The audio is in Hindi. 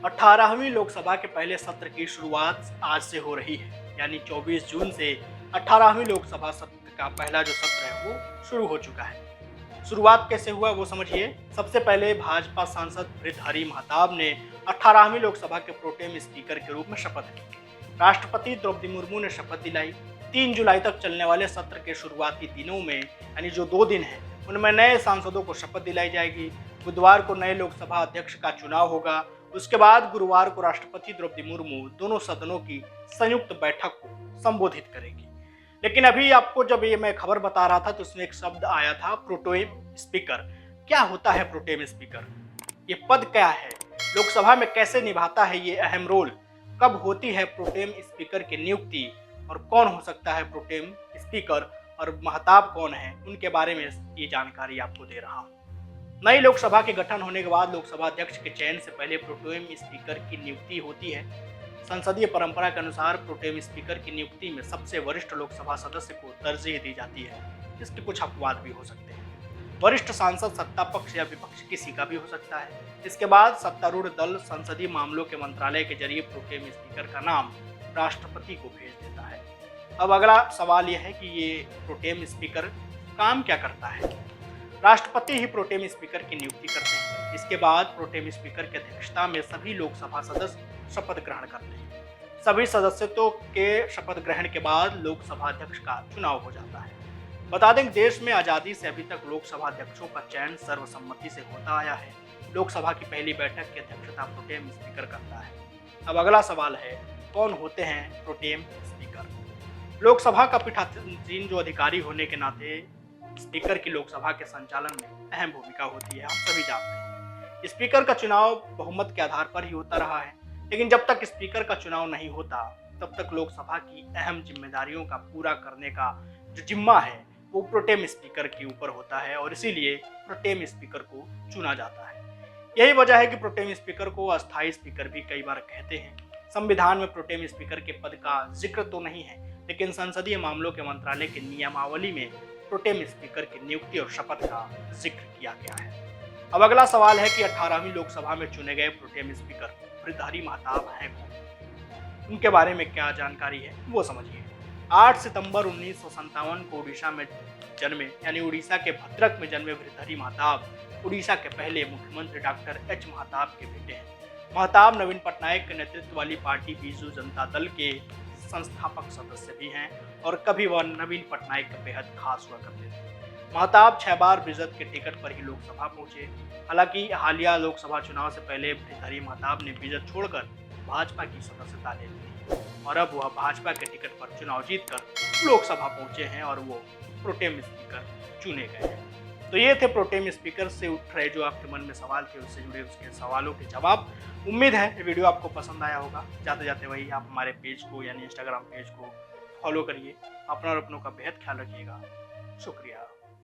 18वीं लोकसभा के पहले सत्र की शुरुआत आज से हो रही है, यानी 24 जून से 18वीं लोकसभा सत्र का पहला जो सत्र है वो शुरू हो चुका है। शुरुआत कैसे हुआ वो समझिए। सबसे पहले भाजपा सांसद भृतहरि महताब ने 18वीं लोकसभा के प्रोटेम स्पीकर के रूप में शपथ ली। राष्ट्रपति द्रौपदी मुर्मू ने शपथ दिलाई। 3 जुलाई तक चलने वाले सत्र के शुरुआती दिनों में, यानी जो 2 दिन हैं, उनमें नए सांसदों को शपथ दिलाई जाएगी। बुधवार को नए लोकसभा अध्यक्ष का चुनाव होगा। उसके बाद गुरुवार को राष्ट्रपति द्रौपदी मुर्मू दोनों सदनों की संयुक्त बैठक को संबोधित करेंगी। लेकिन अभी आपको जब ये मैं खबर बता रहा था तो उसमें एक शब्द आया था, प्रोटेम स्पीकर। क्या होता है प्रोटेम स्पीकर? ये पद क्या है? लोकसभा में कैसे निभाता है ये अहम रोल? कब होती है प्रोटेम स्पीकर की नियुक्ति और कौन हो सकता है प्रोटेम स्पीकर और महताब कौन है, उनके बारे में ये जानकारी आपको दे रहा हूँ। नई लोकसभा के गठन होने के बाद लोकसभा अध्यक्ष के चयन से पहले प्रोटेम स्पीकर की नियुक्ति होती है। संसदीय परंपरा के अनुसार प्रोटेम स्पीकर की नियुक्ति में सबसे वरिष्ठ लोकसभा सदस्य को तरजीह दी जाती है। इसके कुछ अपवाद भी हो सकते हैं। वरिष्ठ सांसद सत्ता पक्ष या विपक्ष किसी का भी हो सकता है। इसके बाद सत्तारूढ़ दल संसदीय मामलों के मंत्रालय के जरिए प्रोटेम स्पीकर का नाम राष्ट्रपति को भेज देता है। अब अगला सवाल यह है कि ये प्रोटेम स्पीकर काम क्या करता है? राष्ट्रपति ही प्रोटेम स्पीकर की नियुक्ति करते हैं। इसके बाद प्रोटेम स्पीकर की अध्यक्षता में सभी लोकसभा सदस्य शपथ ग्रहण करते हैं। सभी सदस्यों के शपथ ग्रहण के बाद लोकसभा अध्यक्ष का चुनाव हो जाता है। बता दें, देश में आजादी से अभी तक लोकसभा अध्यक्षों का चयन सर्वसम्मति से होता आया है। लोकसभा की पहली बैठक की अध्यक्षता प्रोटेम स्पीकर करता है। अब अगला सवाल है, कौन होते हैं प्रोटेम स्पीकर? लोकसभा का पीठासीन जो अधिकारी होने के नाते स्पीकर की लोकसभा के संचालन में अहम भूमिका होती है, हम सभी जानते हैं। स्पीकर का चुनाव बहुमत के आधार पर ही होता रहा है, लेकिन जब तक स्पीकर का चुनाव नहीं होता तब तक लोकसभा की अहम जिम्मेदारियों का पूरा करने का जो जिम्मा है वो प्रोटेम स्पीकर के ऊपर होता है और इसीलिए प्रोटेम स्पीकर को चुना जाता है। यही वजह है कि प्रोटेम स्पीकर को अस्थायी स्पीकर भी कई बार कहते हैं। संविधान में प्रोटेम स्पीकर के पद का जिक्र तो नहीं है, लेकिन संसदीय मामलों के मंत्रालय की नियमावली में प्रोटेम स्पीकर की नियुक्ति और शपथ का जिक्र किया गया है। अब अगला सवाल है कि 18वीं लोकसभा में चुने गए प्रोटेम स्पीकर भृतहरि महताब हैं कौन? उनके बारे में क्या जानकारी है वो समझिए। 8 सितंबर 1957 को उड़ीसा में जन्मे, यानी उड़ीसा के भद्रक में जन्मे भृतहरि महताब उड़ीसा के पहले मुख्यमंत्री डॉक्टर एच महताब के बेटे हैं। महताब नवीन पटनायक के नेतृत्व वाली पार्टी बीजू जनता दल के संस्थापक सदस्य भी हैं और कभी वह नवीन पटनायक के बेहद खास हुआ करते थे। महताब 6 बार बिजत के टिकट पर ही लोकसभा पहुंचे। हालांकि हालिया लोकसभा चुनाव से पहले भृतहरि महताब ने बिजत छोड़कर भाजपा की सदस्यता ले ली और अब वह भाजपा के टिकट पर चुनाव जीतकर लोकसभा पहुंचे हैं और वो प्रोटेम स्पीकर चुने गए हैं। तो ये थे प्रोटेम स्पीकर से उठ रहे जो आपके मन में सवाल थे, उससे जुड़े उसके सवालों के जवाब। उम्मीद है ये वीडियो आपको पसंद आया होगा। जाते जाते वही आप हमारे पेज को यानी इंस्टाग्राम पेज को फॉलो करिए। अपना और अपनों का बेहद ख्याल रखिएगा। शुक्रिया।